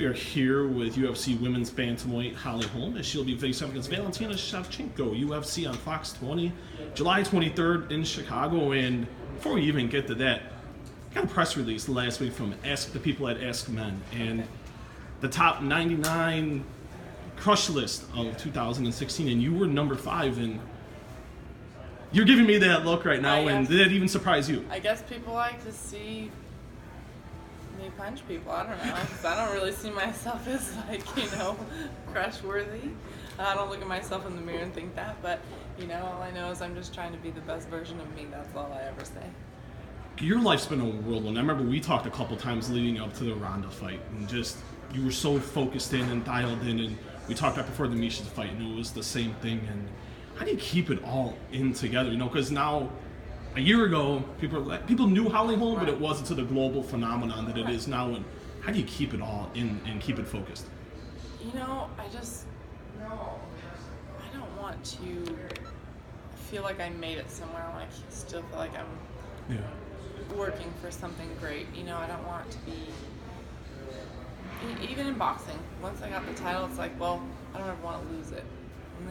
We are here with UFC Women's Bantamweight Holly Holm, as she'll be facing up against Valentina Shevchenko, UFC on Fox 20, July 23rd in Chicago. And before we even get to that, I got a press release last week from the people at Ask Men, and the top 99 crush list of 2016, and you were number 5, and you're giving me that look right now, and did that even surprise you? I guess people like to see me punch people. I don't know, because I don't really see myself as, like, crush worthy. I don't look at myself in the mirror and think that, but, all I know is I'm just trying to be the best version of me. That's all I ever say. Your life's been a whirlwind. I remember we talked a couple times leading up to the Ronda fight, and just, you were so focused in and dialed in, and we talked right before the Miesha fight, and it was the same thing. And how do you keep it all in together? Because now, a year ago, people knew Holly Holm, but it wasn't to the global phenomenon that it is now. And how do you keep it all in and keep it focused? I don't want to feel like I made it somewhere. I want to still feel like I'm working for something great. I don't want to be, even in boxing, once I got the title, it's like, well, I don't ever want to lose it. And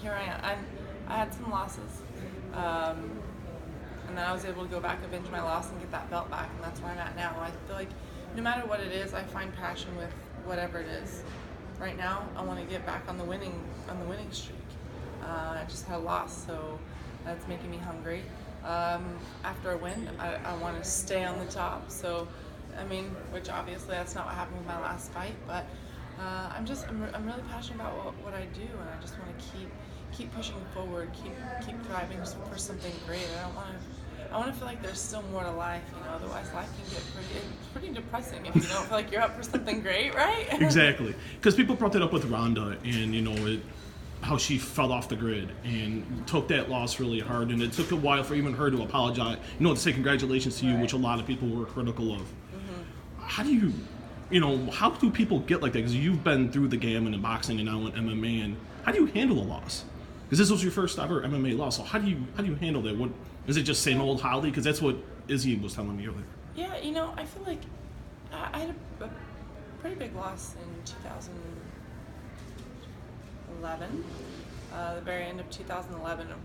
here I am. I had some losses. And then I was able to go back, avenge my loss, and get that belt back, and that's where I'm at now. I feel like no matter what it is, I find passion with whatever it is. Right now, I want to get back on the winning streak. I just had a loss, so that's making me hungry. After a win, I want to stay on the top. So, which obviously that's not what happened with my last fight, but I'm really passionate about what I do, and I just want to keep pushing forward, keep thriving for something great. I want to feel like there's still more to life, otherwise life can get pretty depressing if you don't feel like you're up for something great, right? Exactly. Because people brought that up with Ronda, and how she fell off the grid and took that loss really hard, and it took a while for even her to apologize, to say congratulations to you, which a lot of people were critical of. Mm-hmm. How do you, how do people get like that? Because you've been through the gamut in boxing and now in MMA, and how do you handle a loss? Because this was your first ever MMA loss, so how do you handle that? What is it? Just same old Holly? Because that's what Izzy was telling me earlier. Yeah, I feel like I had a pretty big loss in 2011, the very end of 2011, a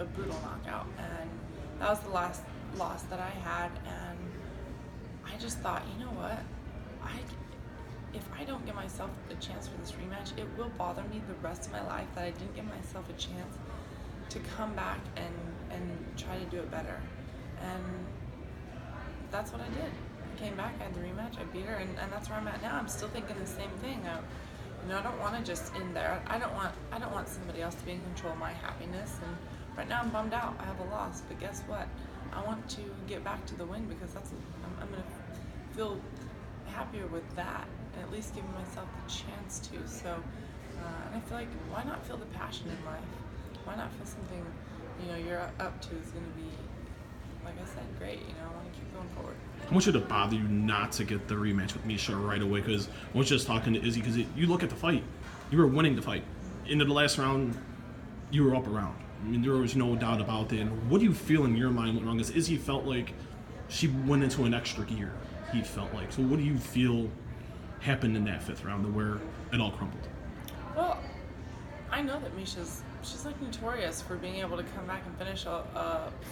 brutal knockout, and that was the last loss that I had, and I just thought, if I don't give myself a chance for this rematch, it will bother me the rest of my life that I didn't give myself a chance to come back and try to do it better. And that's what I did. I came back, I had the rematch, I beat her, and that's where I'm at now. I'm still thinking the same thing. I don't want to just end there. I don't want somebody else to be in control of my happiness. And right now I'm bummed out. I have a loss, but guess what? I want to get back to the win, because I'm going to feel happier with that, and at least giving myself the chance to. So, and I feel like, why not feel the passion in life? Why not feel something, you're up to is going to be, like I said, great. I want to keep going forward. I want you to bother you not to get the rematch with Miesha right away, because I was just talking to Izzy, because you look at the fight, you were winning the fight. Into the last round, you were up around. There was no doubt about that. And what do you feel in your mind went wrong? Because Izzy felt like she went into an extra gear, he felt like. So what do you feel happened in that 5th round to where it all crumbled? Well, I know that she's like notorious for being able to come back and finish a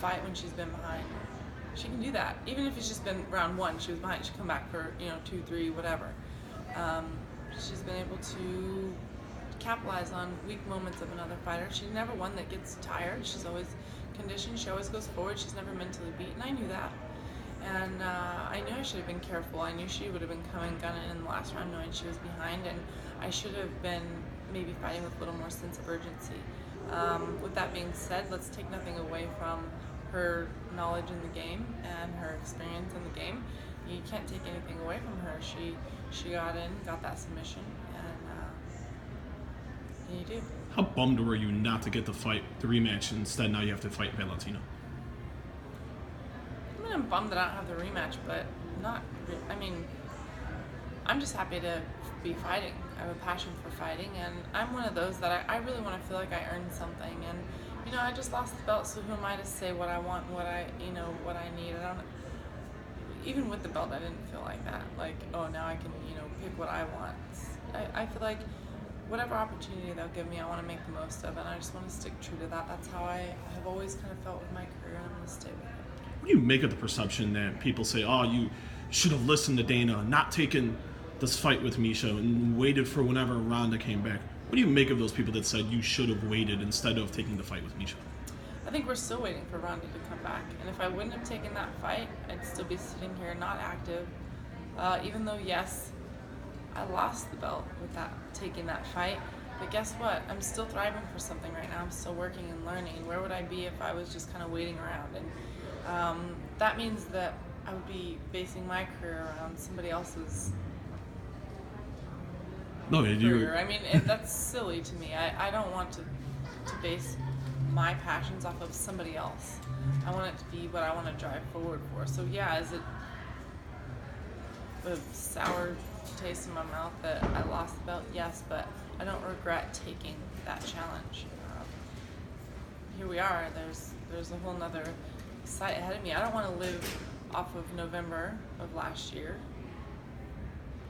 fight when she's been behind. She can do that. Even if it's just been round 1, she was behind, she come back for 2, 3, whatever. She's been able to capitalize on weak moments of another fighter. She's never one that gets tired. She's always conditioned. She always goes forward. She's never mentally beaten. I knew that. And I knew I should have been careful. I knew she would have been coming gunning in the last round knowing she was behind, and I should have been maybe fighting with a little more sense of urgency. With that being said, let's take nothing away from her knowledge in the game and her experience in the game. You can't take anything away from her. She got in, got that submission, and you do. How bummed were you not to get the rematch, instead now you have to fight Valentina? I'm bummed that I don't have the rematch, but I'm just happy to be fighting. I have a passion for fighting, and I'm one of those that I really want to feel like I earned something. And I just lost the belt, so who am I to say what I want, what I need? Even with the belt, I didn't feel like that. Like, oh, now I can, pick what I want. I feel like whatever opportunity they'll give me, I want to make the most of it, and I just want to stick true to that. That's how I have always kind of felt with my career, and I'm going to stay with it. What do you make of the perception that people say, oh, you should have listened to Dana, not taken this fight with Miesha, and waited for whenever Ronda came back? What do you make of those people that said you should have waited instead of taking the fight with Miesha? I think we're still waiting for Ronda to come back, and if I wouldn't have taken that fight, I'd still be sitting here not active. Even though, yes, I lost the belt with taking that fight, but guess what? I'm still thriving for something right now. I'm still working and learning. Where would I be if I was just kind of waiting around? And that means that I would be basing my career around somebody else's career. I mean, that's silly to me. I don't want to base my passions off of somebody else. I want it to be what I want to drive forward for. So yeah, is it a sour taste in my mouth that I lost the belt? Yes, but I don't regret taking that challenge. Here we are. There's a whole nother sight ahead of me. I don't want to live off of November of last year.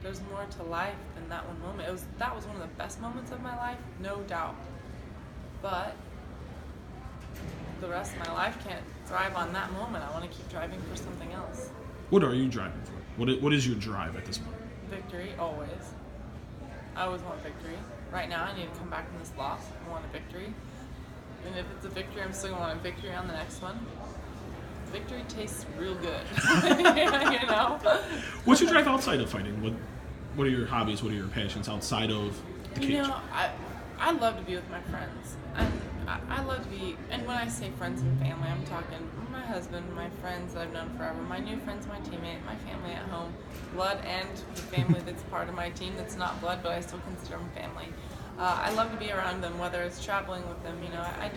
There's more to life than that one moment. That was one of the best moments of my life, no doubt. But the rest of my life can't thrive on that moment. I want to keep driving for something else. What are you driving for? What is your drive at this point? Victory, always. I always want victory. Right now, I need to come back from this loss. I want a victory. And if it's a victory, I'm still going to want a victory on the next one. Victory tastes real good. You know? What's your drive outside of fighting? What are your hobbies? What are your passions outside of the cage? You know, I love to be with my friends. I love to be, and when I say friends and family, I'm talking my husband, my friends that I've known forever, my new friends, my teammate, my family at home, blood and the family that's part of my team that's not blood, but I still consider them family. I love to be around them, whether it's traveling with them. You know, I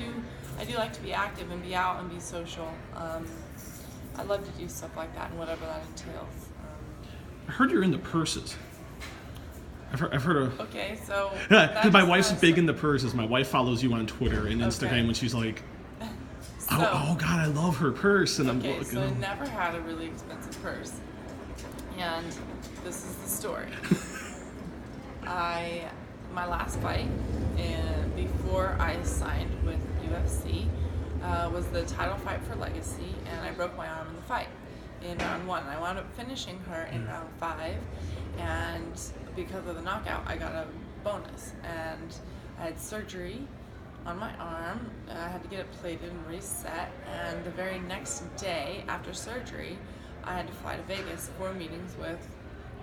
do like to be active and be out and be social. I love to do stuff like that and whatever that entails. I heard you're into purses. I've heard of. Okay, so. Because my wife's big into purses. My wife follows you on Twitter and Instagram, and she's like, oh God, I love her purse. And I'm looking. So I never had a really expensive purse, and this is the story. My last fight, before I signed with UFC, was the title fight for Legacy, and I broke my arm in the fight in round 1. I wound up finishing her in round 5, and because of the knockout, I got a bonus, and I had surgery on my arm. I had to get it plated and reset, and the very next day after surgery, I had to fly to Vegas for meetings with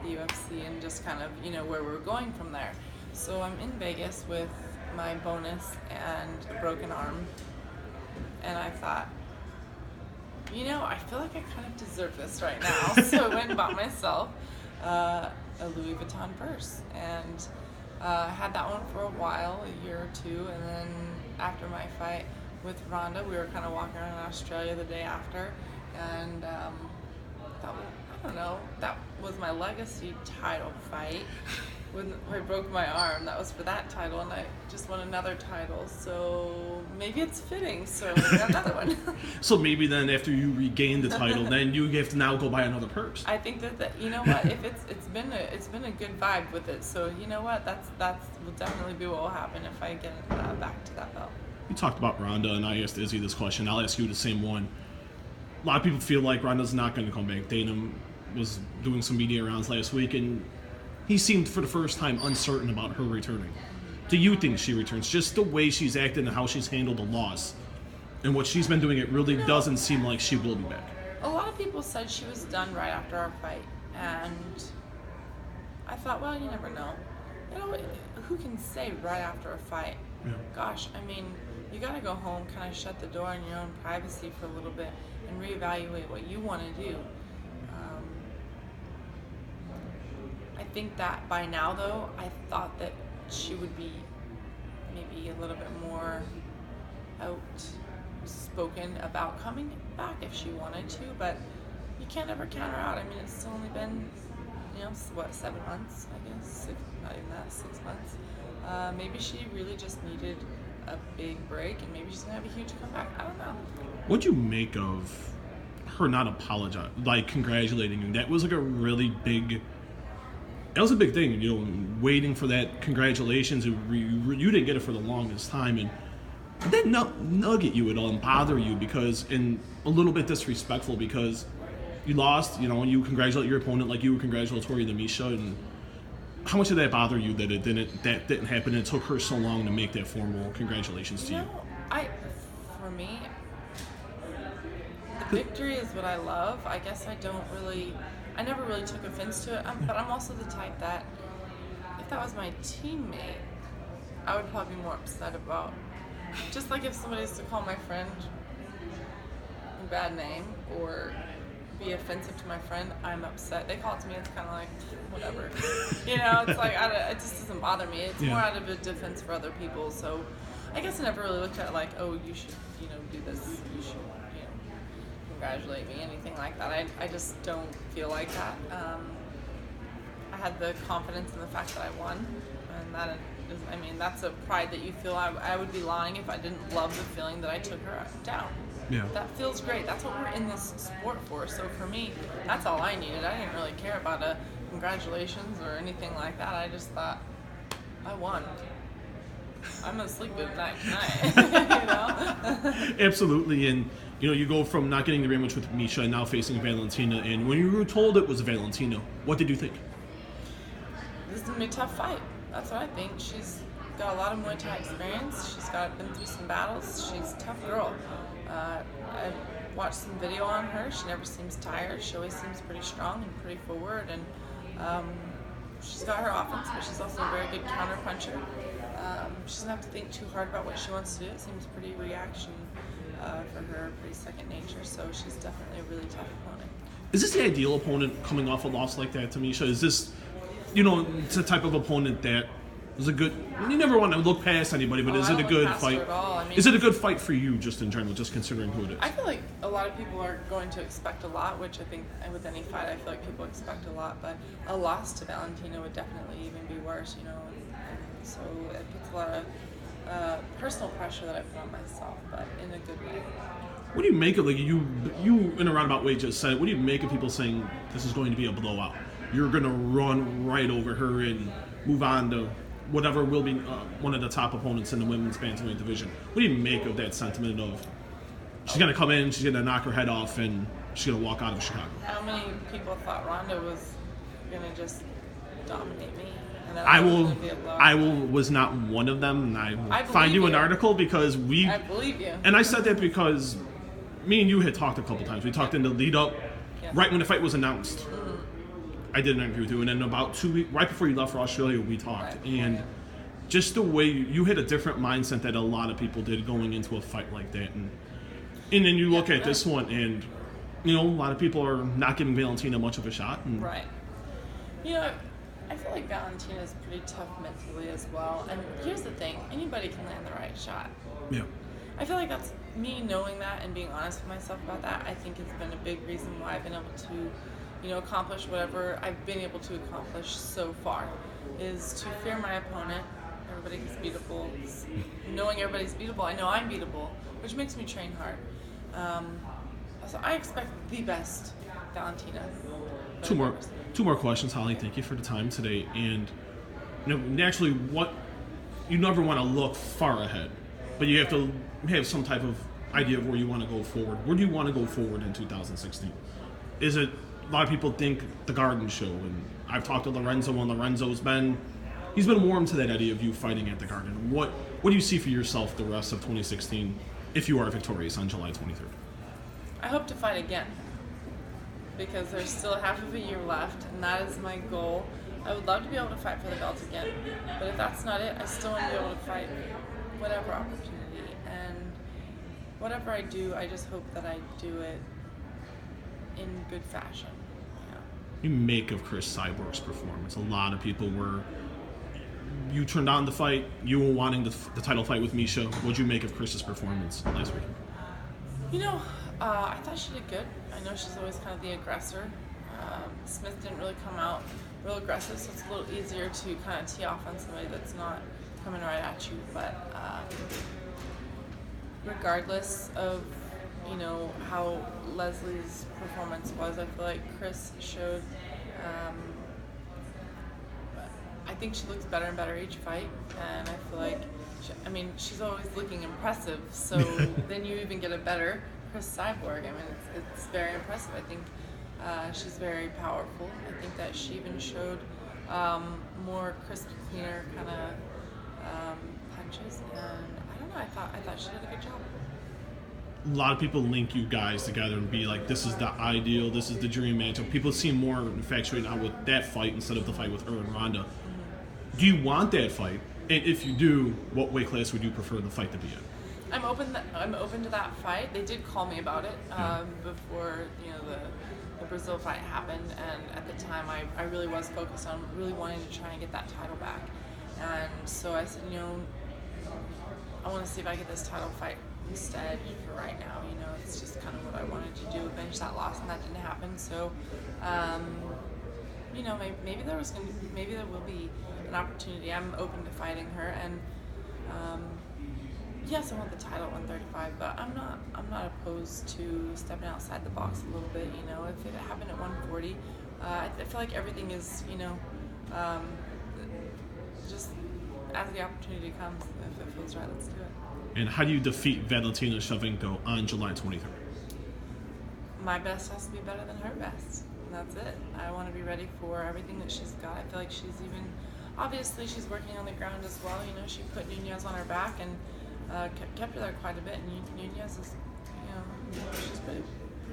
the UFC and just kind of, you know, where we were going from there. So I'm in Vegas with my bonus and a broken arm, and I thought, you know, I feel like I kind of deserve this right now. So I went and bought myself a Louis Vuitton purse, and had that one for a while, a year or two, and then after my fight with Ronda, we were kind of walking around Australia the day after, and that was my Legacy title fight. When I broke my arm, that was for that title, and I just won another title, so maybe it's fitting, so I got another one. So maybe then after you regain the title, then you have to now go buy another purse. I think that you know what, if it's been a good vibe with it, so you know what, that's will definitely be what will happen if I get back to that belt. You talked about Ronda, and I asked Izzy this question. I'll ask you the same one. A lot of people feel like Ronda's not going to come back. Dana was doing some media rounds last week, and he seemed for the first time uncertain about her returning. Do you think she returns? Just the way she's acted and how she's handled the loss and what she's been doing, it really doesn't seem like she will be back. A lot of people said she was done right after our fight, and I thought, well, you never know. You know, who can say right after a fight? Yeah. Gosh, I mean, you gotta go home, kind of shut the door in your own privacy for a little bit and reevaluate what you want to do. I think that by now, though, I thought that she would be maybe a little bit more outspoken about coming back if she wanted to, but you can't ever count her out. I mean, it's still only been, 7 months, I guess? Not even that, 6 months. Maybe she really just needed a big break, and maybe she's going to have a huge comeback. I don't know. What'd you make of her not apologizing, like congratulating you? That was like a really big That was a big thing, you know, waiting for that congratulations. You didn't get it for the longest time, and did that nugget you at all and bother you because, and a little bit disrespectful because you lost, you know, and you congratulate your opponent like you were congratulatory to Miesha, and how much did that bother you that that didn't happen and it took her so long to make that formal congratulations to you? For me, the victory is what I love. I guess I never really took offense to it, but I'm also the type that if that was my teammate, I would probably be more upset about. Just like if somebody used to call my friend a bad name or be offensive to my friend, I'm upset. They call it to me, it's kind of like, whatever. You know, it's like, it just doesn't bother me. It's more out of a defense for other people. So I guess I never really looked at it like, oh, you should, you know, do this. You should, you know, congratulate me, anything like that. I just don't feel like that. I had the confidence in the fact that I won. And that is, I mean, that's a pride that you feel. I would be lying if I didn't love the feeling that I took her down. Yeah. That feels great. That's what we're in this sport for. So for me, that's all I needed. I didn't really care about a congratulations or anything like that. I just thought, I won. I'm gonna sleep good night tonight. You know? Absolutely, and you know, you go from not getting the rematch with Miesha and now facing Valentina. And when you were told it was Valentina, what did you think? This is gonna be a tough fight. That's what I think. She's got a lot of Muay Thai experience. She's been through some battles. She's a tough girl. I've watched some video on her. She never seems tired. She always seems pretty strong and pretty forward. And she's got her offense, but she's also a very good counter puncher. She doesn't have to think too hard about what she wants to do. It seems pretty reaction for her, pretty second nature. So she's definitely a really tough opponent. Is this the ideal opponent coming off a loss like that to Miesha? Is this, you know, it's a type of opponent that is a good, you never want to look past anybody, but is it a good fight? Is it a good fight for you just in general, just considering who it is? I feel like a lot of people are going to expect a lot, which I think with any fight, I feel like people expect a lot, but a loss to Valentina would definitely even be worse, you know, and so it puts a lot of personal pressure that I put on myself, but in a good way. What do you make of, like, you in a roundabout way just said, what do you make of people saying this is going to be a blowout? You're going to run right over her and move on to whatever will be one of the top opponents in the women's bantamweight division. What do you make of that sentiment of she's going to come in, she's going to knock her head off, and she's going to walk out of Chicago? How many people thought Ronda was going to just dominate me? And I was not one of them, and I will find you an article because I believe you. And I said that because me and you had talked a couple times. We talked in the lead up, right when the fight was announced. I did an interview with you, and then about 2 weeks, right before you left for Australia, we talked. And just the way you had a different mindset that a lot of people did going into a fight like that. And then you look at this one, and, you know, a lot of people are not giving Valentina much of a shot. And right. You know, I feel like Valentina is pretty tough mentally as well. And here's the thing, anybody can land the right shot. Yeah. I feel like that's me knowing that and being honest with myself about that, I think has been a big reason why I've been able to, you know, accomplish whatever I've been able to accomplish so far, is to fear my opponent. Everybody's beatable. Knowing everybody's beatable, I know I'm beatable, which makes me train hard. So I expect the best Valentina. Two more questions, Holly. Thank you for the time today. And, you know, naturally, you never want to look far ahead, but you have to have some type of idea of where you want to go forward. Where do you want to go forward in 2016? Is it, a lot of people think the Garden Show, and I've talked to Lorenzo, and Lorenzo's been warm to that idea of you fighting at the Garden. What do you see for yourself the rest of 2016 if you are victorious on July 23rd? I hope to fight again, because there's still half of a year left, and that is my goal. I would love to be able to fight for the belt again, but if that's not it, I still want to be able to fight whatever opportunity. And whatever I do, I just hope that I do it in good fashion. You make of Cris Cyborg's performance? A lot of people were, you turned on the fight, you were wanting the title fight with Miesha. What'd you make of Chris's performance last week? You know, I thought she did good. I know she's always kind of the aggressor. Smith didn't really come out real aggressive, so it's a little easier to kind of tee off on somebody that's not coming right at you. But regardless of, you know, how Leslie's performance was, I feel like Cris showed think she looks better and better each fight, and I feel like, she's always looking impressive. So then you even get a better Cris Cyborg. I mean, it's very impressive. I think she's very powerful. I think that she even showed more crisp, cleaner kind of punches, and I don't know. I thought she did a good job. A lot of people link you guys together and be like, this is the ideal, this is the dream matchup. People seem more infatuated now with that fight instead of the fight with her and Ronda. Do you want that fight? And if you do, what weight class would you prefer the fight to be in? I'm open to that fight. They did call me about it before the Brazil fight happened, and at the time I really was focused on really wanting to try and get that title back. And so I said, I want to see if I get this title fight instead for right now. It's just kind of what I wanted to do, avenge that loss, and that didn't happen. So, maybe there will be an opportunity. I'm open to fighting her, and yes, I want the title at 135, but I'm not opposed to stepping outside the box a little bit. If it happened at 140, I feel like everything is, just as the opportunity comes, if it feels right, let's do it. And how do you defeat Valentina Shevchenko on July 23rd? My best has to be better than her best. And that's it. I want to be ready for everything that she's got. I feel like obviously she's working on the ground as well. She put Nunes on her back and kept her there quite a bit. And Nunes is, she's pretty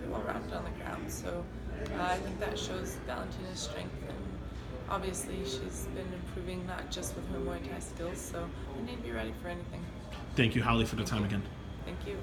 well-rounded on the ground. So I think that shows Valentina's strength. And obviously she's been improving not just with her Muay Thai skills. So I need to be ready for anything. Thank you, Holly, for the time again. Thank you.